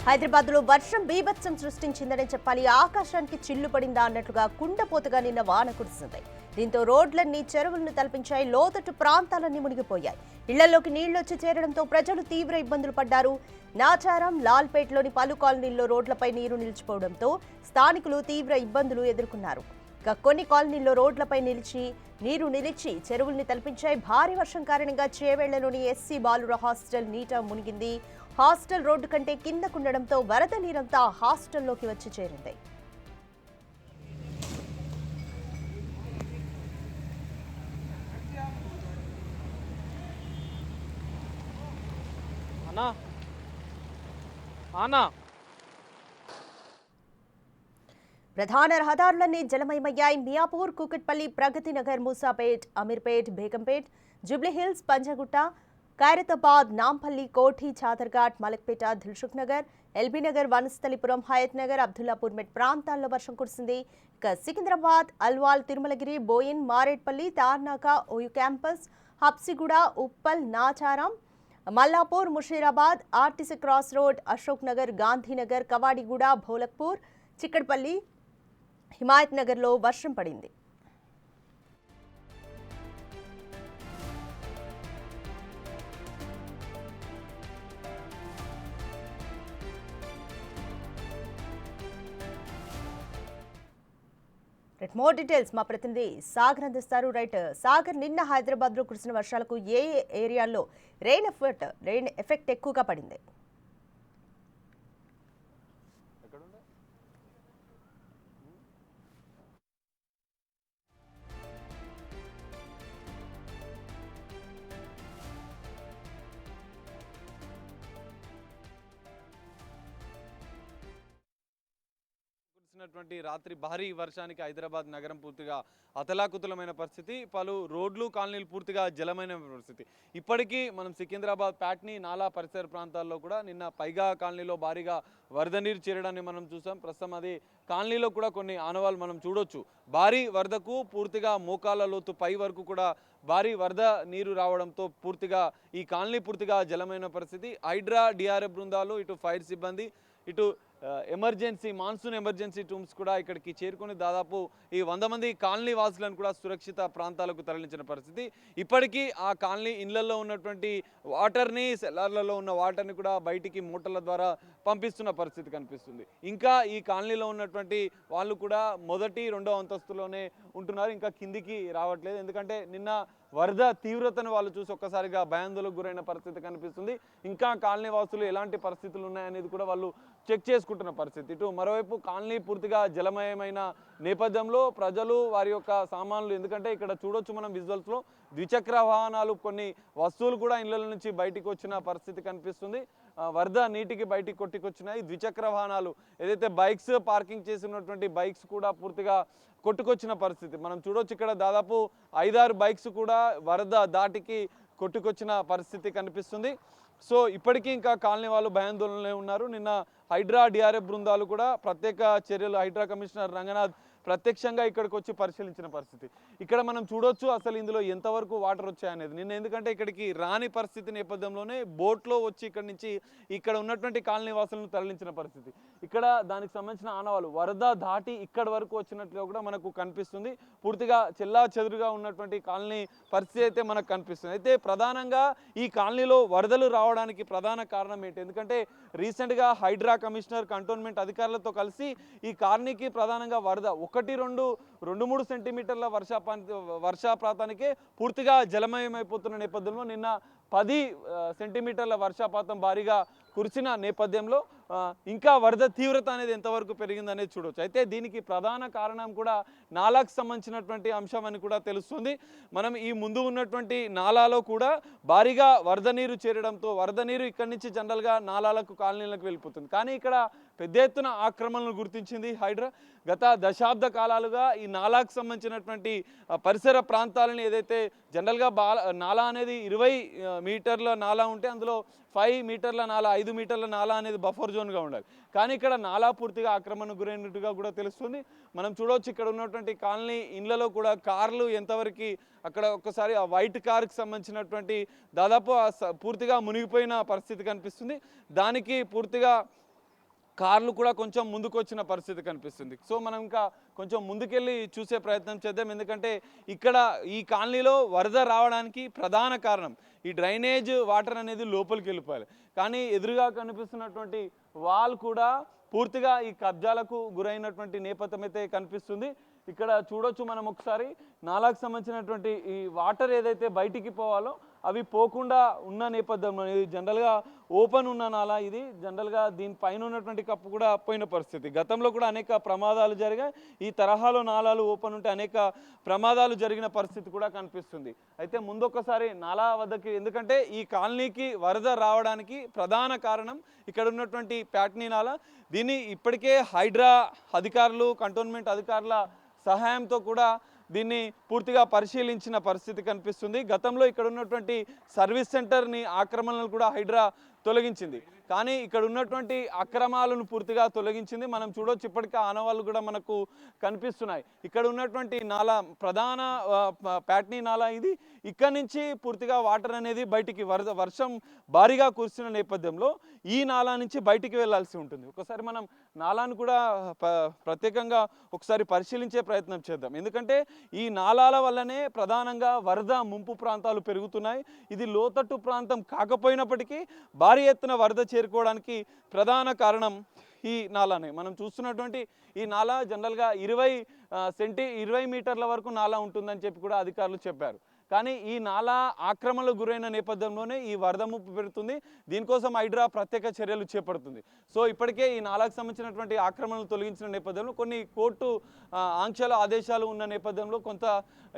హైదరాబాద్లో వర్షం బీభత్సం సృష్టించిందని చెప్పాలి. ఆకాశానికి చిల్లు పడిందా అన్నట్లుగా కుండపోతగా నిన్న వాన కురిసింది. దీంతో రోడ్లన్నీ చెరువులను తలపించాయి. లోతట్టు ప్రాంతాలన్నీ మునిగిపోయాయి. ఇళ్లలోకి నీళ్లొచ్చి చేరడంతో ప్రజలు తీవ్ర ఇబ్బందులు పడ్డారు. నాచారం, లాల్పేట్లోని పలు కాలనీల్లో రోడ్లపై నీరు నిలిచిపోవడంతో స్థానికులు తీవ్ర ఇబ్బందులు ఎదుర్కొన్నారు. కొన్ని కాలనీల్లో రోడ్లపై నీరు నిలిచి చెరువుల్ని తలపించాయి. భారీ వర్షం కారణంగా చేవెళ్లలోని ఎస్సీ బాలుర హాస్టల్ నీట మునిగింది. హాస్టల్ రోడ్డు కంటే కిందకుండడంతో వరద నీరంతా హాస్టల్లోకి వచ్చి చేరింది. ప్రధాన రహదారులన్నీ జలమయమయ్యాయి. మియాపూర్, కూకట్పల్లి, ప్రగతి నగర్, మూసాపేట్, అమీర్పేట్, బేగంపేట్, జూబ్లీహిల్స్, పంజగుట్ట, ఖైరతాబాద్, నాంపల్లి, కోఠి, చాదర్ఘాట్, మలక్పేట, దిల్సుఖ్ నగర్, ఎల్బీ నగర్, వనస్థలిపురం, హయత్ నగర్, అబ్దుల్లాపూర్ మెట్ ప్రాంతాల్లో వర్షం కురిసింది. ఇక Secunderabad, Alwal, Tirumalagiri, Bowen, Marredpally, Tarnaka, OU campus, Habsiguda, Uppal, Nacharam, Mallapur, Musheerabad, RTC cross road, Ashok Nagar, Gandhinagar, Kavadiguda, Bholakpur, Chikkadpally, Himayat నగర్లో వర్షం పడింది. మోర్ డీటెయిల్స్ మా ప్రతినిధి సాగర్ అందిస్తారు. సాగర్, నిన్న హైదరాబాద్ లో కురిసిన వర్షాలకు ఏ ఏరియాల్లో రెయిన్ ఎఫెక్ట్ ఎక్కువగా పడింది? రాత్రి భారీ వర్షానికి హైదరాబాద్ నగరం పూర్తిగా అతలాకుతలమైన పరిస్థితి. పలు రోడ్లు, కాలనీలు పూర్తిగా జలమైన పరిస్థితి. ఇప్పటికీ మనం సికింద్రాబాద్, ప్యాట్నీ, నాలా పరిసర ప్రాంతాల్లో కూడా నిన్న పైగా కాలనీలో భారీగా వరద నీరు చేరడాన్ని మనం చూసాం. ప్రస్తుతం అది కాలనీలో కూడా కొన్ని ఆనవాళ్ళు మనం చూడొచ్చు. భారీ వరదకు పూర్తిగా మోకాళ్ళ లోతు పై వరకు కూడా భారీ వరద నీరు రావడంతో పూర్తిగా ఈ కాలనీ పూర్తిగా జలమైన పరిస్థితి. హైడ్రా, డిఆర్ఎఫ్ బృందాలు, ఇటు ఫైర్ సిబ్బంది, ఇటు మాన్సూన్ ఎమర్జెన్సీ టీమ్స్ కూడా ఇక్కడికి చేరుకొని దాదాపు ఈ 100 మంది కాలనీ వాసులను కూడా సురక్షిత ప్రాంతాలకు తరలించిన పరిస్థితి. ఇప్పటికీ ఆ కాలనీ ఇళ్లలో ఉన్నటువంటి వాటర్ని, సెల్లార్లలో ఉన్న వాటర్ని కూడా బయటికి మోటార్ల ద్వారా పంపిస్తున్న పరిస్థితి కనిపిస్తుంది. ఇంకా ఈ కాలనీలో ఉన్నటువంటి వాళ్ళు కూడా మొదటి, రెండో అంతస్తులోనే ఉంటున్నారు. ఇంకా కిందికి రావట్లేదు. ఎందుకంటే నిన్న వరద తీవ్రతను వాళ్ళు చూసి ఒక్కసారిగా భయాందోళనకు గురైన పరిస్థితి కనిపిస్తుంది. ఇంకా కాలనీ వాసులు ఎలాంటి పరిస్థితులు ఉన్నాయనేది కూడా వాళ్ళు చెక్ చేసుకుంటున్న పరిస్థితి. ఇటు మరోవైపు కాలనీ పూర్తిగా జలమయమైన నేపథ్యంలో ప్రజలు వారి యొక్క సామాన్లు, ఎందుకంటే ఇక్కడ చూడొచ్చు మనం విజువల్స్లో ద్విచక్ర వాహనాలు, కొన్ని వస్తువులు కూడా ఇళ్ల నుంచి బయటికి వచ్చిన పరిస్థితి కనిపిస్తుంది. వరద నీటికి బయటికి కొట్టుకొచ్చినాయి. ద్విచక్ర వాహనాలు ఏదైతే బైక్స్ పార్కింగ్ చేసి ఉన్నటువంటి బైక్స్ కూడా పూర్తిగా కొట్టుకొచ్చిన పరిస్థితి మనం చూడొచ్చు. ఇక్కడ దాదాపు 5-6 బైక్స్ కూడా వరద దాటికి కొట్టుకొచ్చిన పరిస్థితి కనిపిస్తుంది. సో ఇప్పటికీ ఇంకా కాలనీ వాళ్ళు భయాందోళనలో ఉన్నారు. నిన్న హైడ్రా, డిఆర్ఎఫ్ బృందాలు కూడా ప్రత్యేక చర్యలు, హైడ్రా కమిషనర్ రంగనాథ్ ప్రత్యక్షంగా ఇక్కడికి వచ్చి పరిశీలించిన పరిస్థితి. ఇక్కడ మనం చూడొచ్చు అసలు ఇందులో ఎంతవరకు వాటర్ వచ్చాయనేది. నిన్న ఎందుకంటే ఇక్కడికి రాని పరిస్థితి నేపథ్యంలోనే బోట్లో వచ్చి ఇక్కడ ఉన్నటువంటి కాలనీ వాసులను తరలించిన పరిస్థితి. ఇక్కడ దానికి సంబంధించిన ఆనవాళ్ళు వరద దాటి ఇక్కడి వరకు వచ్చినట్లుగా కూడా మనకు కనిపిస్తుంది. పూర్తిగా చెల్లా చెదురుగా ఉన్నటువంటి కాలనీ పరిస్థితి అయితే మనకు కనిపిస్తుంది. అయితే ప్రధానంగా ఈ కాలనీలో వరదలు రావడానికి ప్రధాన కారణం ఏంటి? ఎందుకంటే రీసెంట్గా హైడ్రా కమిషనర్, కంటోన్మెంట్ అధికారులతో కలిసి ఈ కాలనీకి ప్రధానంగా వరద 1-2-3 సెంటీమీటర్ల వర్షపాతానికే పూర్తిగా జలమయమైపోతున్న నేపథ్యంలో నిన్న 10 సెంటీమీటర్ల వర్షపాతం భారీగా కురిసిన నేపథ్యంలో ఇంకా వరద తీవ్రత అనేది ఎంతవరకు పెరిగిందనేది చూడవచ్చు. అయితే దీనికి ప్రధాన కారణం కూడా నాలాకు సంబంధించినటువంటి అంశం అని కూడా తెలుస్తుంది. మనం ఈ ముందు ఉన్నటువంటి నాలాలో కూడా భారీగా వరద నీరు చేరడంతో వరద నీరు ఇక్కడి నుంచి జనరల్గా నాలాలకు, కాలనీలకు వెళ్ళిపోతుంది. కానీ ఇక్కడ పెద్ద ఎత్తున ఆక్రమణలు గుర్తించింది హైడ్రా. గత దశాబ్ద కాలాలుగా ఈ నాలాకు సంబంధించినటువంటి పరిసర ప్రాంతాలని ఏదైతే జనరల్గా నాలా అనేది 20 మీటర్ల నాలా ఉంటే అందులో 5 మీటర్ల నాలా, 5 మీటర్ల నాలా అనేది బఫర్ జోన్గా ఉండాలి. కానీ ఇక్కడ నాలా పూర్తిగా ఆక్రమణకు గురైనట్టుగా కూడా తెలుస్తుంది. మనం చూడవచ్చు ఇక్కడ ఉన్నటువంటి కాలనీ ఇళ్లలో కూడా కార్లు ఎంతవరకు అక్కడ ఒక్కసారి ఆ వైట్ కార్కి సంబంధించినటువంటి దాదాపు పూర్తిగా మునిగిపోయిన పరిస్థితి కనిపిస్తుంది. దానికి పూర్తిగా కార్లు కూడా కొంచెం ముందుకు వచ్చిన పరిస్థితి కనిపిస్తుంది. సో మనం ఇంకా కొంచెం ముందుకెళ్ళి చూసే ప్రయత్నం చేద్దాం. ఎందుకంటే ఇక్కడ ఈ కాలనీలో వరద రావడానికి ప్రధాన కారణం ఈ డ్రైనేజ్ వాటర్ అనేది లోపలికి వెళ్ళిపోయాలి. కానీ ఎదురుగా కనిపిస్తున్నటువంటి వాల్ కూడా పూర్తిగా ఈ కబ్జాలకు గురైనటువంటి నేపథ్యం అయితే కనిపిస్తుంది. ఇక్కడ చూడొచ్చు మనం ఒకసారి నాలాకు సంబంధించినటువంటి ఈ వాటర్ ఏదైతే బయటికి పోవాలో అవి పోకుండా ఉన్న నేపథ్యంలో ఇది జనరల్గా ఓపెన్ ఉన్న నాలా, ఇది జనరల్గా దీనిపైన ఉన్నటువంటి కప్పు కూడా పోయిన పరిస్థితి. గతంలో కూడా అనేక ప్రమాదాలు జరిగాయి. ఈ తరహాలో నాలాలు ఓపెన్ ఉంటే అనేక ప్రమాదాలు జరిగిన పరిస్థితి కూడా కనిపిస్తుంది. అయితే ముందొకసారి నాలా వద్దకి, ఎందుకంటే ఈ కాలనీకి వరద రావడానికి ప్రధాన కారణం ఇక్కడ ఉన్నటువంటి ప్యాట్నీ నాలా. దీన్ని ఇప్పటికే హైడ్రా అధికారులు, కంటోన్మెంట్ అధికారుల సహాయంతో కూడా దీన్ని పూర్తిగా పరిశీలించిన పరిస్థితి కనిపిస్తుంది. గతంలో ఇక్కడ ఉన్నటువంటి సర్వీస్ సెంటర్ని ఆక్రమణలు కూడా హైడ్రా తొలగించింది. కానీ ఇక్కడ ఉన్నటువంటి అక్రమాలను పూర్తిగా తొలగించింది. మనం చూడొచ్చు ఇప్పటికే ఆనవాళ్ళు కూడా మనకు కనిపిస్తున్నాయి. ఇక్కడ ఉన్నటువంటి నాలా ప్రధాన ప్యాట్నీ నాలా ఇది. ఇక్కడ నుంచి పూర్తిగా వాటర్ అనేది బయటికి వర్షం భారీగా కురుస్తున్న నేపథ్యంలో ఈ నాలా నుంచి బయటికి వెళ్లాల్సి ఉంటుంది. ఒకసారి మనం నాలాను కూడా ప్రత్యేకంగా ఒకసారి పరిశీలించే ప్రయత్నం చేద్దాం. ఎందుకంటే ఈ నాలాల వల్లనే ప్రధానంగా వరద ముంపు ప్రాంతాలు పెరుగుతున్నాయి. ఇది లోతట్టు ప్రాంతం కాకపోయినప్పటికీ భారీ ఎత్తున వరద చేరుకోవడానికి ప్రధాన కారణం ఈ నాలానే. మనం చూస్తున్నటువంటి ఈ నాలా జనరల్గా 20 మీటర్ల వరకు నాలా ఉంటుందని చెప్పి కూడా అధికారులు చెప్పారు. కానీ ఈ నాలా ఆక్రమణకు గురైన నేపథ్యంలోనే ఈ వరద ముప్పు పెరుగుతుంది. దీనికోసం హైడ్రా ప్రత్యేక చర్యలు చేపడుతుంది. సో ఇప్పటికే ఈ నాలాకు సంబంధించినటువంటి ఆక్రమణలు తొలగించిన నేపథ్యంలో కొన్ని కోర్టు ఆంక్షల ఆదేశాలు ఉన్న నేపథ్యంలో కొంత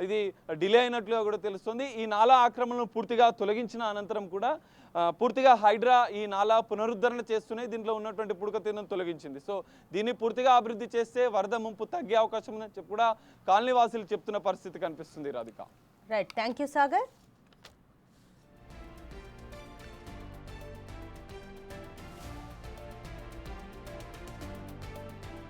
ఇది డిలే అయినట్లుగా కూడా తెలుస్తుంది. ఈ నాలా ఆక్రమణను పూర్తిగా తొలగించిన అనంతరం కూడా పూర్తిగా హైడ్రా ఈ నాలా పునరుద్ధరణ చేస్తూనే దీంట్లో ఉన్నటువంటి పుడకతీనం తొలగించింది. సో దీన్ని పూర్తిగా అభివృద్ధి చేస్తే వరద ముంపు తగ్గే అవకాశం ఉందని చెప్పి కూడా కాలనీ వాసులు చెప్తున్న పరిస్థితి కనిపిస్తుంది. Radhika. Right, thank you Sagar.